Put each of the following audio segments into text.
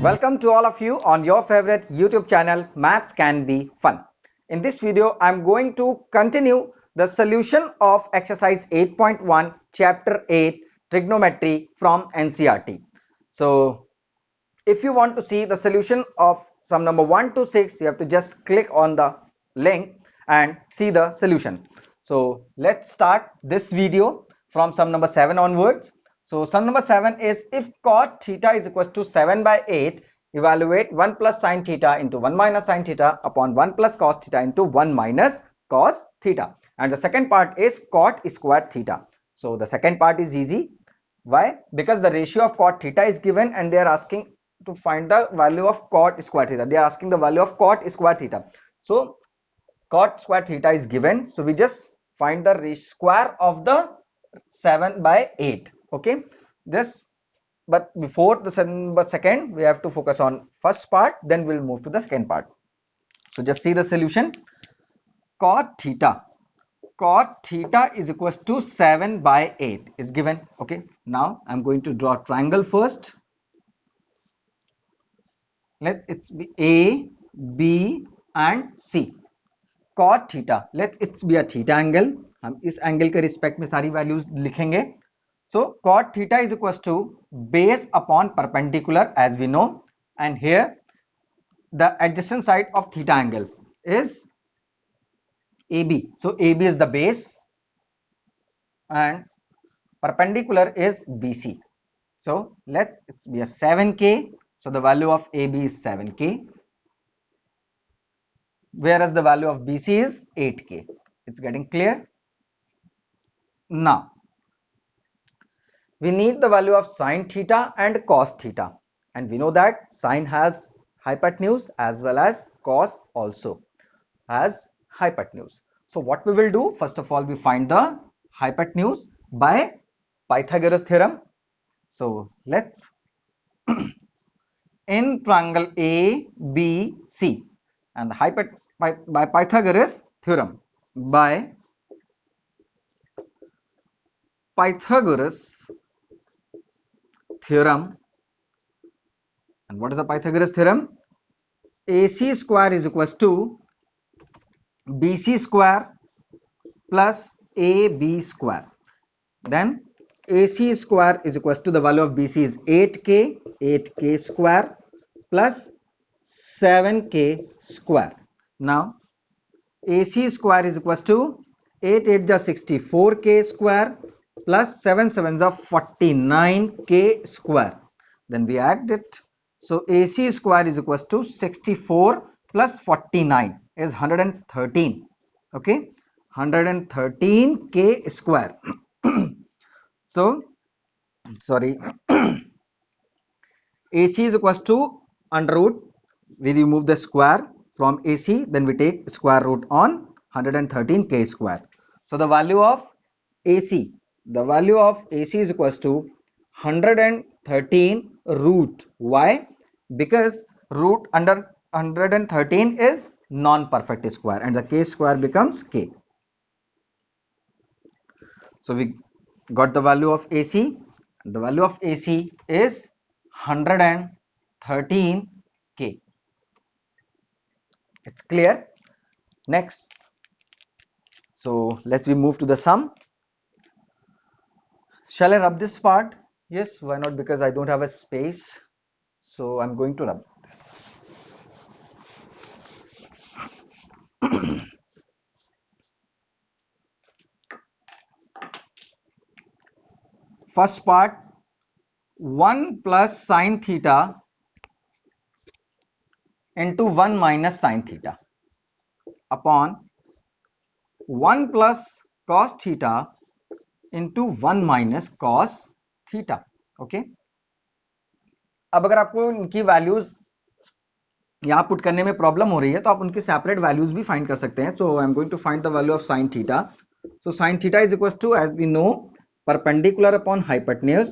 Welcome to all of you on your favorite YouTube channel Maths Can Be Fun. In this video, I'm going to continue the solution of exercise 8.1 chapter 8 trigonometry from NCERT. So if you want to see the solution of sum number 1 to 6, you have to just click on the link and see the solution. So let's start this video from sum number 7 onwards. So sum number 7 is if cot theta is equals to 7 by 8, evaluate 1 plus sin theta into 1 minus sin theta upon 1 plus cos theta into 1 minus cos theta. And the second part is cot square theta. So the second part is easy. Why? Because the ratio of cot theta is given and they are asking to find the value of cot square theta. They are asking the value of cot square theta. So cot square theta is given. So we just find the square of the 7 by 8. Okay. This, but before the second, we have to focus on first part. Then we'll move to the second part. So just see the solution. Cot theta is equals to 7 by 8 is given. Okay, now I'm going to draw a triangle first. Let it be A, B and C. Cot theta, let it be a theta angle. हम इस angle के respect में सारी values लिखेंगे. So cot theta is equals to base upon perpendicular as we know, and here the adjacent side of theta angle is AB. So AB is the base and perpendicular is BC. So let it be a 7K. So the value of AB is 7K, whereas the value of BC is 8K. It's getting clear? Now we need the value of sine theta and cos theta, and we know that sine has hypotenuse as well as cos also has hypotenuse. So what we will do, first of all we find the hypotenuse by Pythagoras theorem. So let's in triangle ABC and the by Pythagoras theorem, by Pythagoras theorem. And what is the Pythagoras theorem? AC square is equals to BC square plus AB square. Then AC square is equals to the value of BC is 8K square plus 7K square. Now AC square is equals to 8 8 is 64K square plus 7 7 is 49K square. Then we add it. So AC square is equals to 64 plus 49 is 113. Okay, 113K square. So sorry, AC is equals to under root, we remove the square from AC, then we take square root on 113K square. So the value of AC is equals to 113 root. Why? Because root under 113 is non-perfect square and the K square becomes K. So we got the value of AC. The value of AC is 113K. It's clear? Next, so let's we move to the sum. Shall I rub this part? Yes, why not? Because I don't have a space, so I'm going to rub this. First part, 1 plus sine theta into 1 minus sine theta upon 1 plus cos theta into 1 minus cos theta. Okay, अब अगर आपको इनकी values यहाँ put करने में problem हो रही है तो आप उनकी सेपरेट वैल्यूज भी फाइंड कर सकते हैं. So I am going to find the value of sine theta. So sine theta is equals to, as we know, perpendicular upon hypotenuse.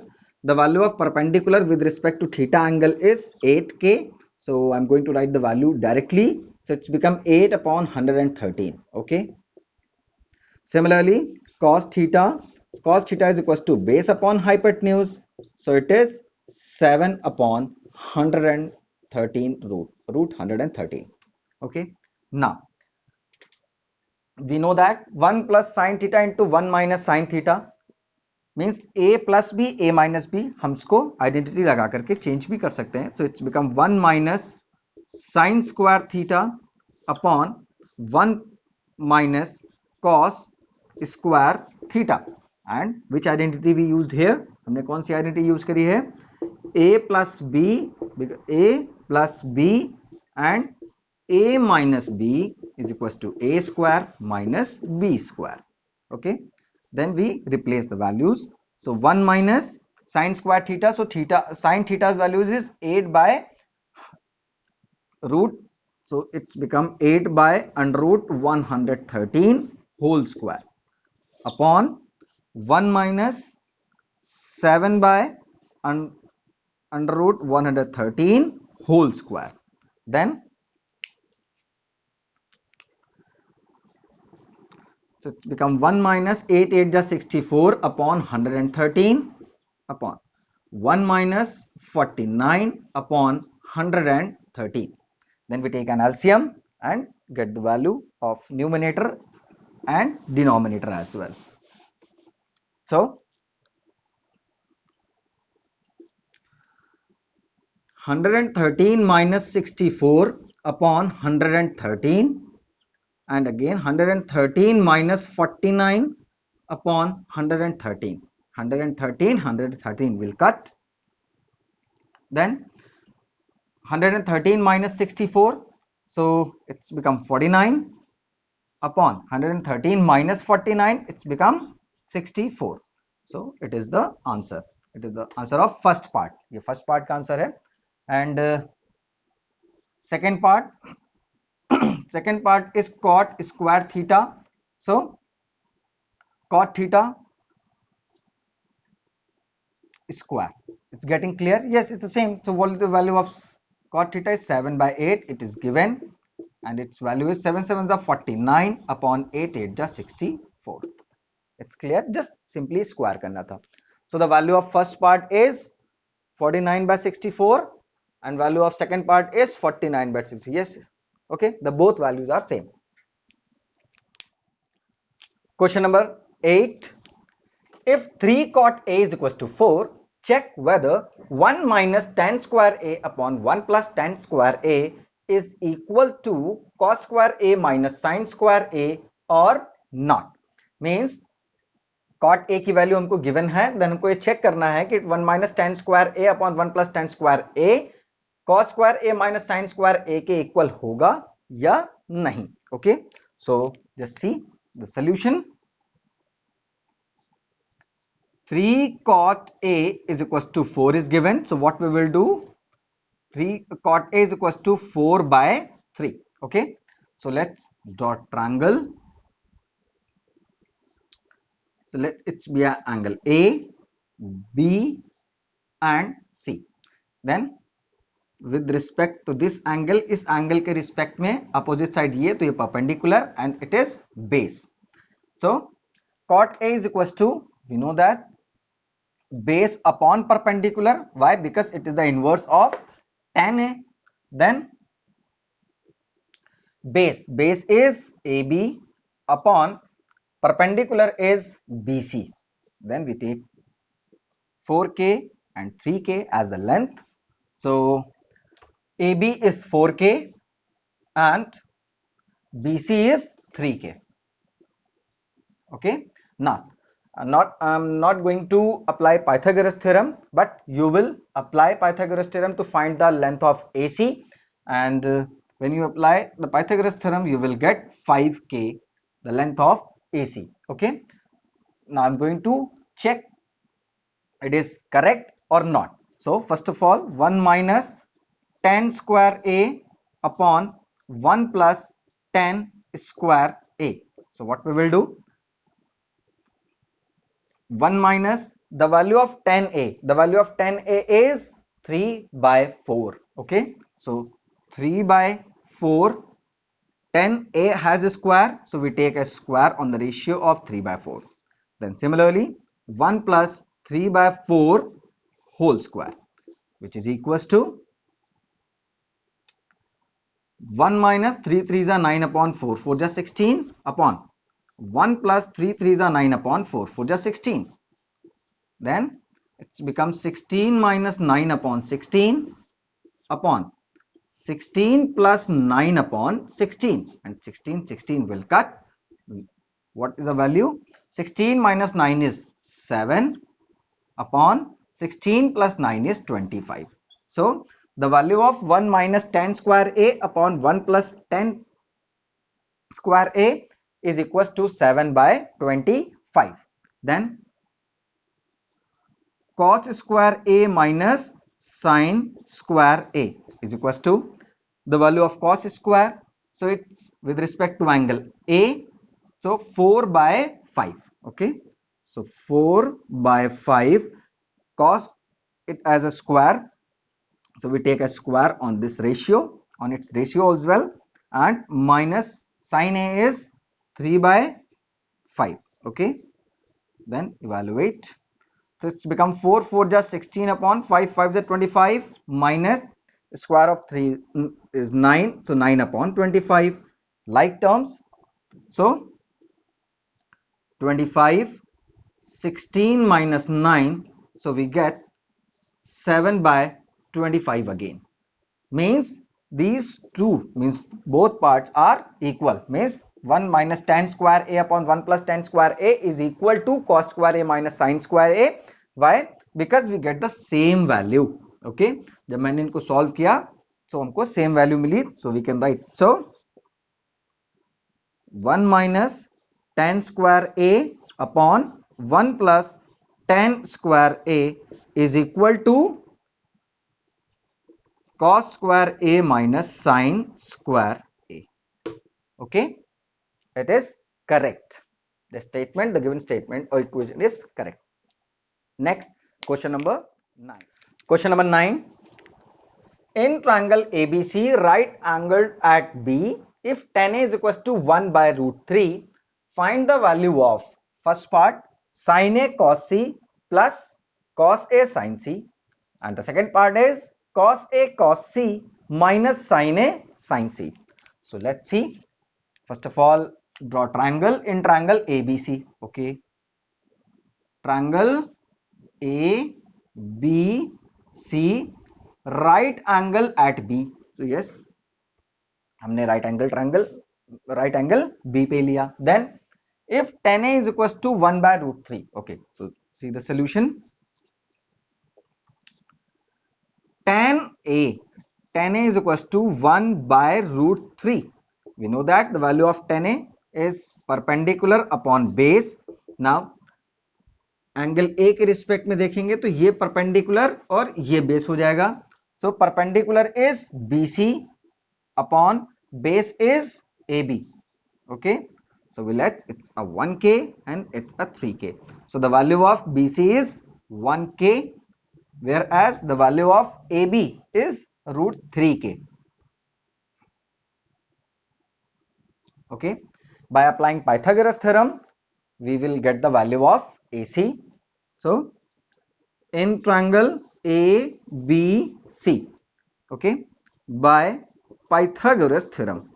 The value of perpendicular with respect to theta angle is 8K. So I'm going to write the value directly. So it's become 8 upon 113. Okay. Similarly, cos theta is equals to base upon hypotenuse. So it is 7 upon 13 root 113. Okay, now we know that 1 plus sine theta into 1 minus sine theta means a plus b a minus b. हम इसको identity लगा करके change भी कर सकते हैं. So it's become 1 minus sine square theta upon 1 minus cos square theta. And which identity we used here? हमने कौन सी आइडेंटिटी यूज करी है? a plus b and a minus b is equals to a square minus b square. Okay, then we replace the values. So 1 minus sine square theta, so sine theta's values is 8 by root, so it's become 8 by under root 113 whole square upon 1 minus 7 by under root 113 whole square. Then so it's become 1 minus 8 8 just 64 upon 113 upon 1 minus 49 upon 113. Then we take an LCM and get the value of numerator and denominator as well. So 113 minus 64 upon 113 and again 113 minus 49 upon 113. 113 will cut. Then 113 minus 64, so it's become 49 upon 113 minus 49, it's become 64. So it is the answer. It is the answer of first part. ये first part का answer है. And second part second part is cot square theta. So cot theta square, it's getting clear? Yes, it's the same. So what is the value of cot theta? Is 7 by 8, it is given, and its value is 7 7s are 49 upon 8 8 just 64. It's clear, just simply square करना था. So the value of first part is 49 by 64 and value of second part is 49 by 60. Yes, okay, the both values are same. Question number 8. If 3 cot a is equals to 4, check whether 1 minus tan square a upon 1 plus tan square a is equal to cos square a minus sin square a or not. Means cot a की value हमको given है, then हमको ये check करना है कि 1 minus tan square a upon 1 plus tan square a cos square a minus sin square a के equal होगा या नहीं. Okay, so just see the solution. 3 cot a is equals to 4 is given. So what we will do? 3 cot a is equals to 4 by 3. Okay, so let's draw triangle. So it's be an angle A, B and C. Then with respect to this angle, इस angle के respect में opposite side ये, तो ये perpendicular and it is base. So cot A is equals to, we know that base upon perpendicular. Why? Because it is the inverse of tan A. Then base is AB upon perpendicular is BC. Then we take 4K and 3K as the length. So AB is 4K and BC is 3K. Okay, now I'm not going to apply Pythagoras theorem, but you will apply Pythagoras theorem to find the length of AC, and when you apply the Pythagoras theorem you will get 5K, the length of AC. Okay, now I'm going to check it is correct or not. So first of all, 1 minus tan square A upon 1 plus tan square A. So what we will do? 1 minus the value of tan A. The value of tan A is 3 by 4. Okay, so 3 by 4. Tan A has a square, so we take a square on the ratio of 3 by 4. Then similarly 1 plus 3 by 4 whole square, which is equals to 1 minus 3 3s are 9 upon 4, 4 just 16 upon 1 plus 3 3s are 9 upon 4, 4 just 16. Then it becomes 16 minus 9 upon 16 upon 16 plus 9 upon 16, and 16 will cut. What is the value? 16 minus 9 is 7 upon 16 plus 9 is 25. So the value of 1 minus 10 square a upon 1 plus 10 square a is equals to 7 by 25. Then cos square a minus sin square a is equals to the value of cos square. So it's with respect to angle a. So 4 by 5. Okay. So 4 by 5 cos it as a square. So we take a square on this ratio, on its ratio as well, and minus sin a is 3 by 5. Okay. Then evaluate. So it's become 4 4 just 16 upon 5 5 is 25 minus square of 3 is 9. So 9 upon 25 like terms. So 25 16 minus 9. So we get 7 by 25 again. Means these two, means both parts are equal. Means 1 minus tan square a upon 1 plus tan square a is equal to cos square a minus sin square a. Why? Because we get the same value. Okay. जब मैंने इनको solve किया तो हमको same value मिली. So we can write, so 1 minus tan square a upon 1 plus tan square a is equal to cos square a minus sin square a. Okay, it is correct. The statement, the given statement or equation is correct. Next, question number 9. Question number 9. In triangle ABC, right angled at B, if tan A is equals to 1 by root 3, find the value of first part sin A cos C plus cos A sin C, and the second part is cos A cos C minus sin A sin C. So let's see. First of all, draw triangle in triangle ABC. Okay, triangle ABC, right angle at B. So yes, हमने right angle triangle, right angle B पे लिया. Then if tan A is equals to 1 by root 3. Okay, so see the solution. Tan A is equals to 1 by root 3. We know that the value of tan A is perpendicular upon base. Now angle A के respect में देखेंगे तो ये perpendicular और ये base हो जाएगा. So perpendicular is BC upon base is AB. Okay, so we let it's a 1K and it's a 3K. So the value of BC is 1K, whereas the value of AB is root 3K. Okay, by applying Pythagoras theorem we will get the value of AC. So in triangle ABC, okay, by Pythagoras theorem,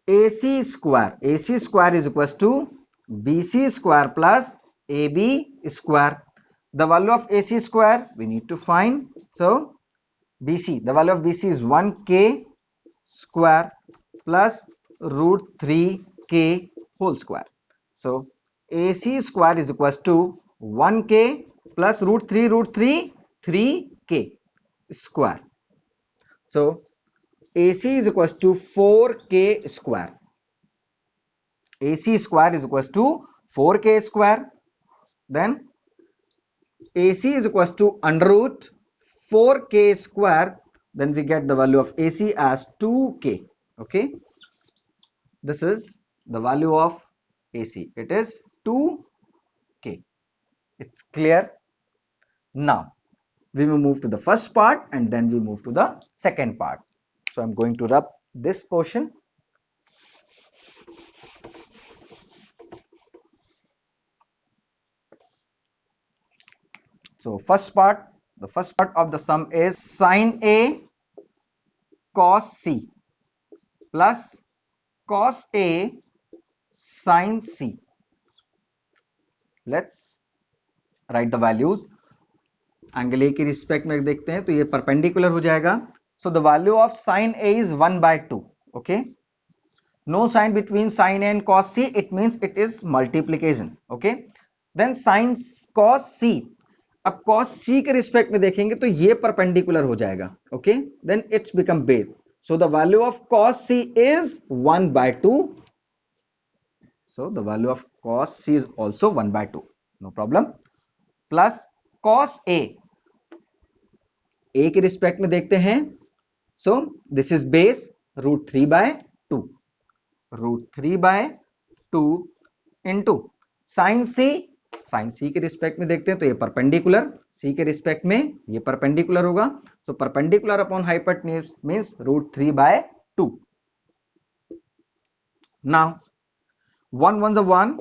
AC square is equals to BC square plus AB square. The value of AC square we need to find. So BC, the value of BC is 1K square plus root 3K whole square. So AC square is equals to 1K plus root 3, 3K square. So AC is equals to 4K square. AC square is equals to 4K square. Then AC is equals to under root 4K square. Then we get the value of AC as 2K. Okay, this is the value of AC. It is 2K. It's clear. Now we will move to the first part and then we move to the second part. So I'm going to rub this portion. So the first part of the sum is sin A cos C plus cos A sin C. Let's write the values. Angle A की respect में देखते हैं तो ये perpendicular हो जाएगा. So the value of sine A is 1/2. Okay, no sign between sine A and cos C, it means it is multiplication. Okay, then sine cos C. अब cos सी के रिस्पेक्ट में देखेंगे तो ये परपेंडिकुलर हो जाएगा. Okay, then it's become base. So the value of cos C is 1/2. So the value of cos C is also 1/2. No problem. Plus cos A के respect में देखते हैं. So this is base √3/2. √3/2 into sine C के respect में देखते हैं तो ये परपेंडिकुलर, सी के रिस्पेक्ट में ये परपेंडिकुलर होगा. So perpendicular upon hypotenuse means √3/2. Now 1 1 1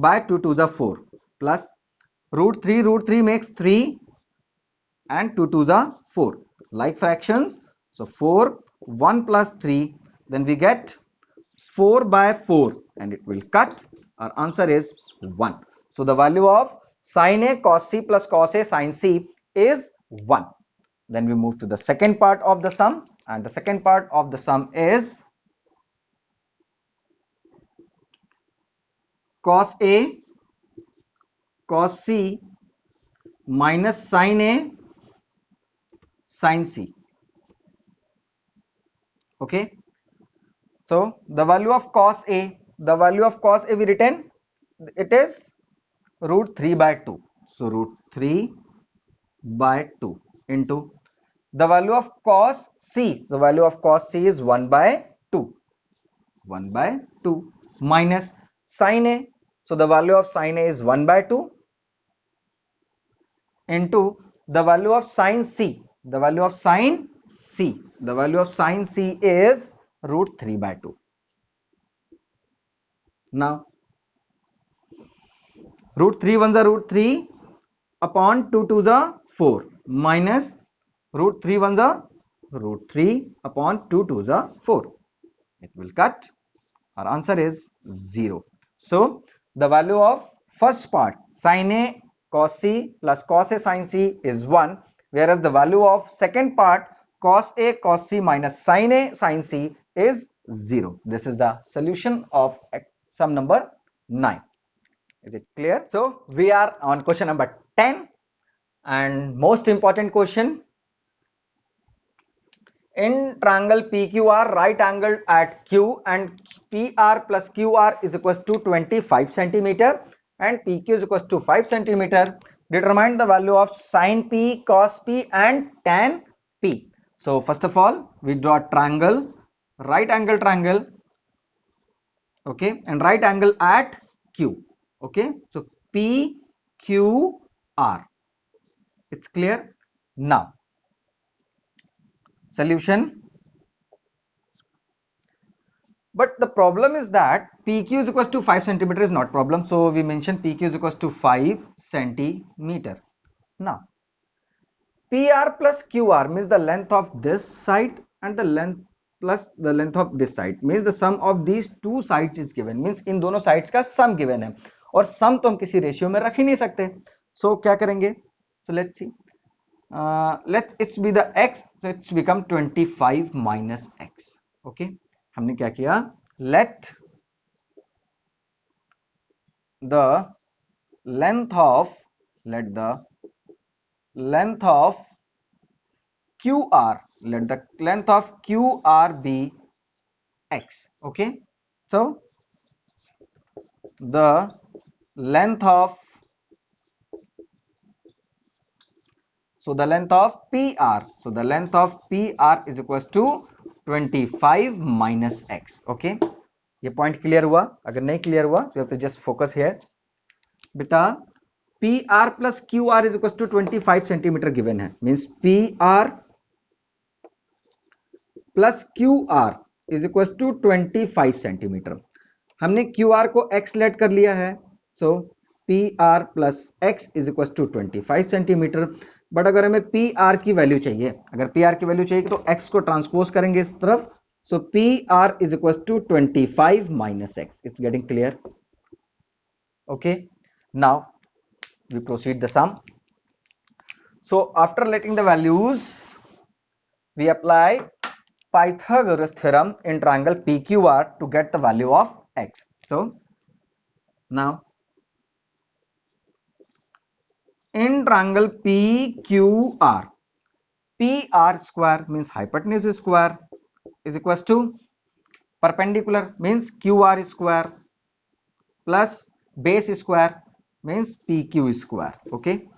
by 2 2 4 plus √3 makes 3 and 2 2 4, like fractions. So 4 1 plus 3, then we get 4/4 and it will cut. Our answer is 1. So the value of sin A cos C plus cos A sin C is 1. Then we move to the second part of the sum, and the second part of the sum is cos A cos C minus sin A sin C. Okay, so the value of cos A, we written it is √3/2. So √3/2 into the value of cos C. The value of cos C is 1/2. 1/2 minus sin A. So the value of sin A is 1/2 into the value of sin C. The value of sin C is √3/2. Now √3 1 √3 upon 2 2 4 minus √3 1 √3 upon 2 2 4. It will cut. Our answer is 0. So the value of first part sin A cos C plus cos A sin C is 1, whereas the value of second part cos A cos C minus sin A sin C is 0. This is the solution of sum number 9. Is it clear? So we are on question number 10, and most important question. In triangle PQR, right angle at Q, and PR plus QR is equals to 25 centimeter and PQ is equals to 5 centimeter. Determine the value of sin P, cos P and tan P. So first of all we draw a triangle, right angle triangle. Okay, and right angle at Q. Okay, so PQR. It's clear? Now solution. But the problem is that PQ is equals to 5 centimeter is not problem. So we mention PQ is equals to 5 centimeter. Now PR plus QR means the length of this side and the length plus the length of this side, means the sum of these two sides is given, means इन दोनों sides का sum given है, और sum तो हम किसी ratio में रख ही नहीं सकते. So क्या करेंगे? So let's see. Let it be the x, so it's become 25 minus x. Okay, हमने क्या किया? Let the length of QR, let the length of QR be x. Okay, so the length of PR, so the length of PR is equals to 25 minus x. Okay, ये point clear हुआ? अगर नहीं clear हुआ तो you have to just focus here. बेटा PR plus QR is equals to 25 centimeter given है, means PR plus QR is equals to 25 centimeter. हमने QR को x लेट कर लिया है, so P R plus X is equal to 25 centimetre. But अगर हमें P R की value चाहिए, अगर पी आर की वैल्यू चाहिए तो एक्स को ट्रांसपोज करेंगे इस तरफ, so P R is equal to 25 minus X. It's getting clear? Okay, now we proceed the sum. So after letting the values, we apply Pythagoras theorem in triangle PQR to get the value of x. So now in triangle PQR, PR square means hypotenuse square is equals to perpendicular means QR square plus base square means PQ square. Okay,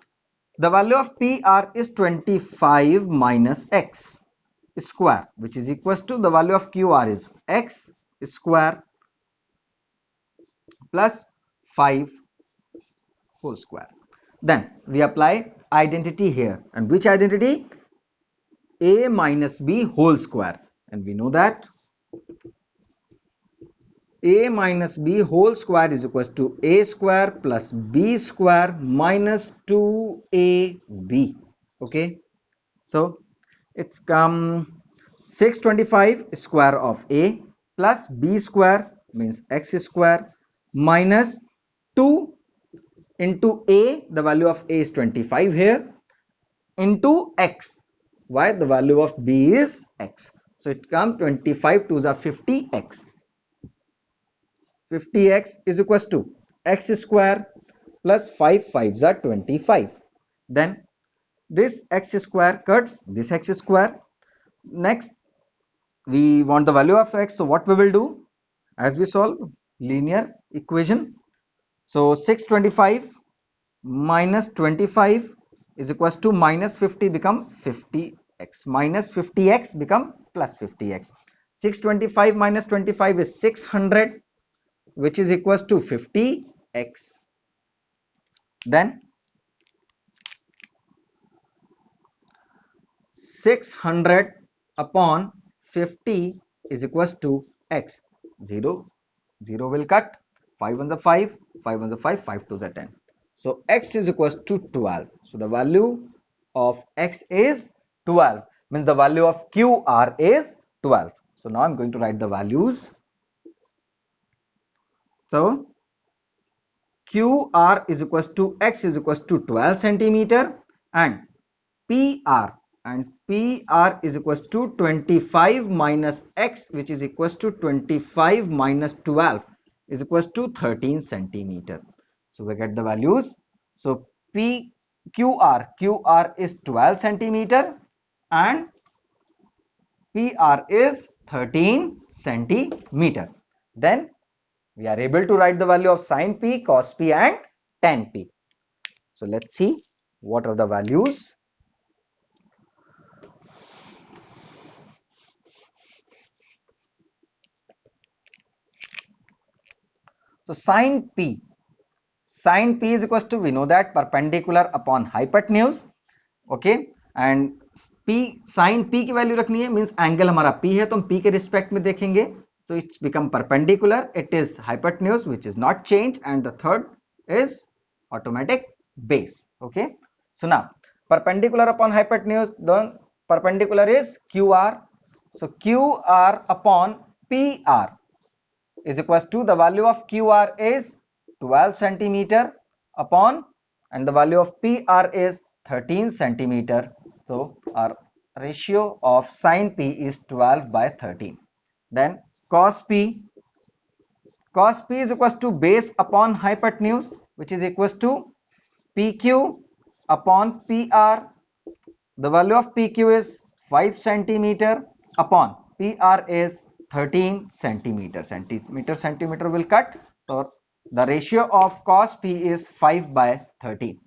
the value of PR is 25 minus x square, which is equals to the value of QR is x square plus 5 whole square. Then we apply identity here, and which identity? A minus B whole square, and we know that A minus B whole square is equals to A square plus B square minus 2AB. Okay, so it's come 625 square of A plus B square means x square minus 2 into A, the value of A is 25 here, into x. Why? The value of B is x. So it comes 25 to the 50x. 50x is equals to x square plus 5 5s are 25. Then this x square cuts this x square. Next we want the value of x, so what we will do? As we solve linear equation, so 625 minus 25 is equals to minus 50 become 50x, minus 50x become plus 50x. 625 minus 25 is 600, which is equals to 50x. Then 600 upon 50 is equals to x. 0 0 will cut, 5 on the 5, 5 on the 5, 5 to the 10. So x is equals to 12. So the value of x is 12, means the value of QR is 12. So now I'm going to write the values. So QR is equals to x is equals to 12 centimeter, and PR is equals to 25 minus x, which is equals to 25 minus 12 is equals to 13 centimeter. So we get the values. So QR is 12 centimeter and PR is 13 centimeter. Then we are able to write the value of sin P, cos P and tan P. So let's see what are the values. So sin P is equals to, we know that, perpendicular upon hypotenuse. Okay, and P sin P की value रखनी है, means angle हमारा P है तो हम P के respect में देखेंगे. So it's become perpendicular, it is hypotenuse which is not changed, and the third is automatic base. Okay, so now perpendicular upon hypotenuse, then perpendicular is QR. So QR upon PR is equals to, the value of QR is 12 centimeter upon, and the value of PR is 13 centimeter. So our ratio of sin P is 12 by 13. Then cos P is equals to base upon hypotenuse, which is equals to PQ upon PR. The value of PQ is 5 centimeter upon PR is 13 centimeter. Centimeter will cut. So the ratio of cos P is 5 by 13.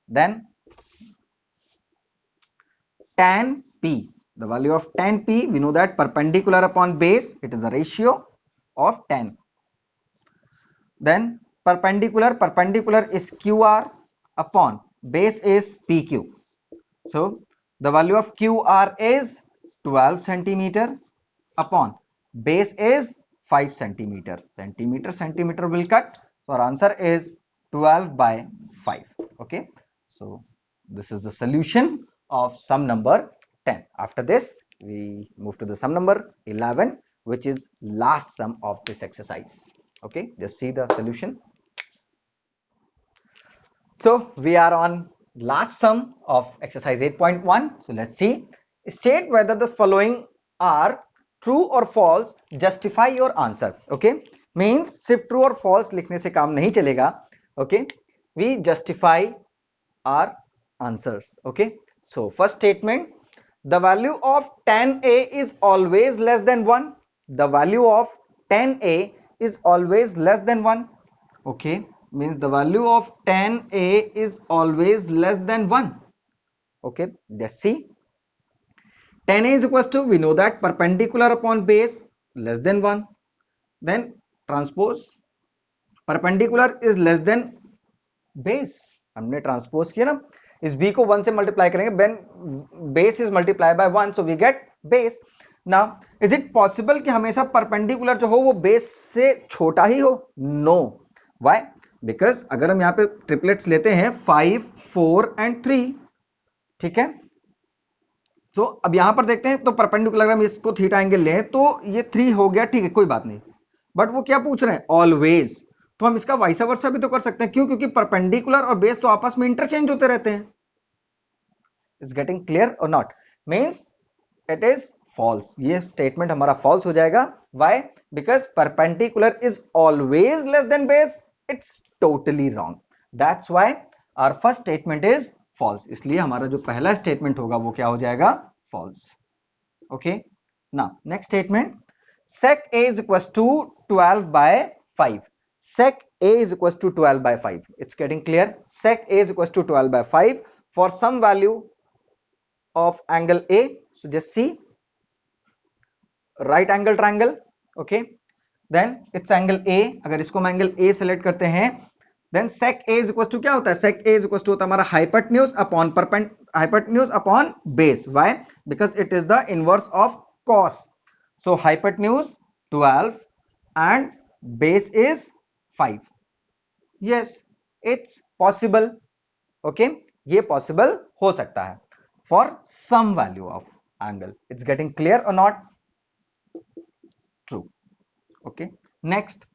Then tan P. The value of tan P, we know that perpendicular upon base, it is the ratio of tan. Then perpendicular is QR upon base is PQ. So the value of QR is 12 centimeter upon base is 5 centimeter. Centimeter will cut. So our answer is 12 by 5. Okay, so this is the solution of sum number 10. After this we move to the sum number 11, which is last sum of this exercise. Okay, just see the solution. So we are on last sum of exercise 8.1. so let's see. State whether the following are true or false, justify your answer. Okay, means सिर्फ true और false लिखने से काम नहीं चलेगा. Okay, we justify our answers. Okay, so first statement, the value of 10a is always less than 1. The value of 10a is always less than 1. Okay, means the value of 10a is always less than 1. Okay, let's see. 10a is equals to, we know that, perpendicular upon base less than 1. Then transpose perpendicular is less than base. हमने transpose किया ना, इस b को 1 से multiply करेंगे, when base is multiplied by 1, so we get base. Now is it possible कि हमेशा perpendicular जो हो वो बेस से छोटा ही हो? No. Why? Because अगर हम यहाँ पे ट्रिपलेट्स लेते हैं 5, 4 and 3, ठीक है, तो अब यहां पर देखते हैं, तो परपेंडिकुलर अगर हम इसको थीटा एंगल लें तो ये 3 हो गया, ठीक है, कोई बात नहीं, बट वो क्या पूछ रहे हैं? ऑलवेज. तो हम इसका वाइस वर्सा भी तो कर सकते हैं. क्यों? क्योंकि परपेंडिकुलर और बेस तो आपस में इंटरचेंज होते रहते हैं. इज गेटिंग क्लियर और not? Means it is false. ये स्टेटमेंट हमारा फॉल्स हो जाएगा. Why? Because perpendicular is always less than base. It's totally wrong. That's why our first statement is false. इसलिए हमारा जो पहला स्टेटमेंट होगा वो क्या हो जाएगा? False. Okay, now next statement, sec a is equals to 12 by 5. sec a is equals to 12 by 5. It's getting clear. sec a is equals to 12 by 5 for some value of angle a. So just see, right angle triangle. Okay, then it's angle a. अगर इसको हम angle a select करते हैं, then sec a is equals to क्या होता है? sec a is equals to होता है हमारा hypotenuse upon base. Why? Because it is the inverse of cos. So hypotenuse 12 and base is 5. Yes, it's possible. Okay, ये possible हो सकता है for some value of angle. It's getting clear or not? True. Okay, next,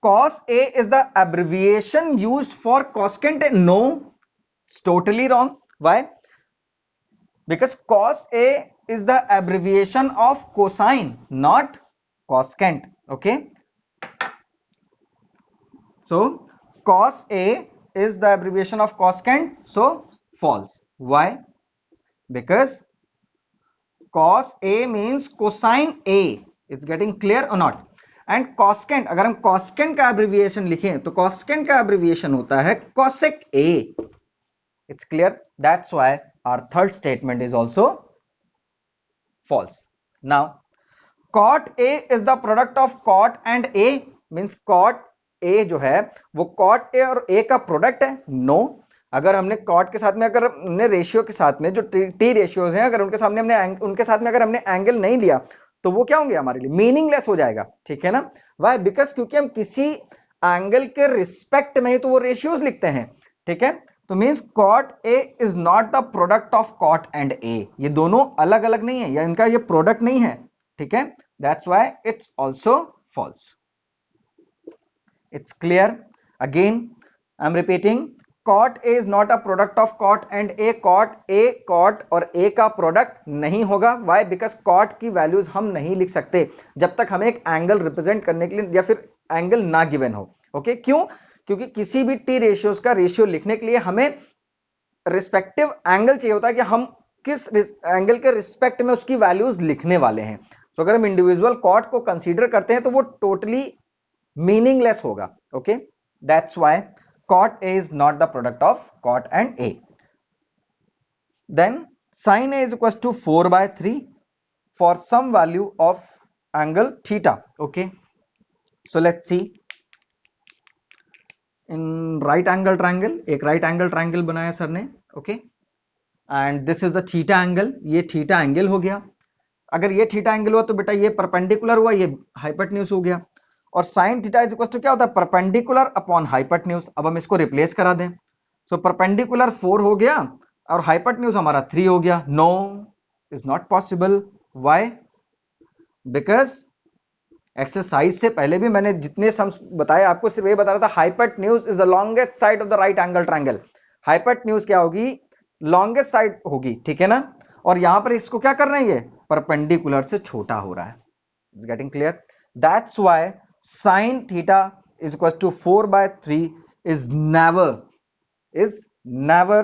cos A is the abbreviation used for cosecant. No, it's totally wrong. Why? Because cos A is the abbreviation of cosine, not cosecant. Okay, so cos A is the abbreviation of cosecant, so false. Why? Because cos A means cosine A. It's getting clear or not? And cosecant, अगर हम cosecant का abbreviation लिखें तो cosecant का abbreviation होता है cosec A. It's clear. That's why our third statement is also false. Now cot A is the product of cot and A. means cot A जो है वो cot A और A का प्रोडक्ट है? No. अगर हमने cot के साथ में, अगर हमने रेशियो के साथ में जो t रेशियोज हैं, अगर उनके साथ में अगर हमने एंगल नहीं लिया तो वो क्या होंगे? हमारे लिए मीनिंगलेस हो जाएगा. ठीक है ना? वाई? बिकॉज क्योंकि हम किसी एंगल के रिस्पेक्ट में ही तो वो रेशियोज लिखते हैं. ठीक है, तो means cot A is not the product of cot and A. ये दोनों अलग अलग नहीं है, या इनका ये प्रोडक्ट नहीं है. ठीक है, that's why it's also false. It's clear? Again I am repeating, cot A is not a product of cot and A. cot और A का प्रोडक्ट नहीं होगा. Why? Because cot की वैल्यूज हम नहीं लिख सकते जब तक हमें एक एंगल रिप्रेजेंट करने के लिए या फिर एंगल ना गिवन हो. ओके, क्यों? क्योंकि किसी भी टी रेशियोज का रेशियो लिखने के लिए हमें रिस्पेक्टिव एंगल चाहिए होता है कि हम किस एंगल के रिस्पेक्ट में उसकी वैल्यूज लिखने वाले हैं. तो अगर हम इंडिविजुअल कॉट को कंसीडर करते हैं तो वो टोटली मीनिंगलेस होगा. Okay, that's why cot A is not the product of cot and A. Then sin A is equals to 4 by 3 for some value of angle theta. Okay, so let's see. In right angle triangle, एक right angle triangle बनाया sir ने. Okay, and this is the theta angle. ये theta angle हो गया. अगर ये theta angle हुआ तो बेटा ये perpendicular हुआ, ये hypotenuse हो गया. और sine theta is equal to क्या होता है, परपेंडिकुलर अपॉन हाइपोटेन्यूज। अब हम इसको रिप्लेस करा दें, सो परपेंडिकुलर 4 हो गया और हाइपोटेन्यूज हमारा 3 हो गया। No, is not possible. Why? Because exercise से पहले भी मैंने जितने सम्स बताए आपको सिर्फ ये बता रहा था, hypotenuse is the longest side of the right angle triangle. Hypotenuse क्या होगी, लॉन्गेस्ट साइड होगी, ठीक है ना। और यहां पर इसको क्या कर रहे हैं, ये परपेंडिकुलर से छोटा हो रहा है। It's getting clear? That's why sin theta is equal to 4/3 is never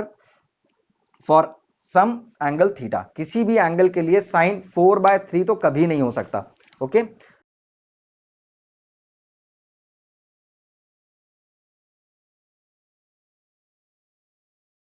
for some angle theta। किसी भी एंगल के लिए sin 4/3 तो कभी नहीं हो सकता। ओके,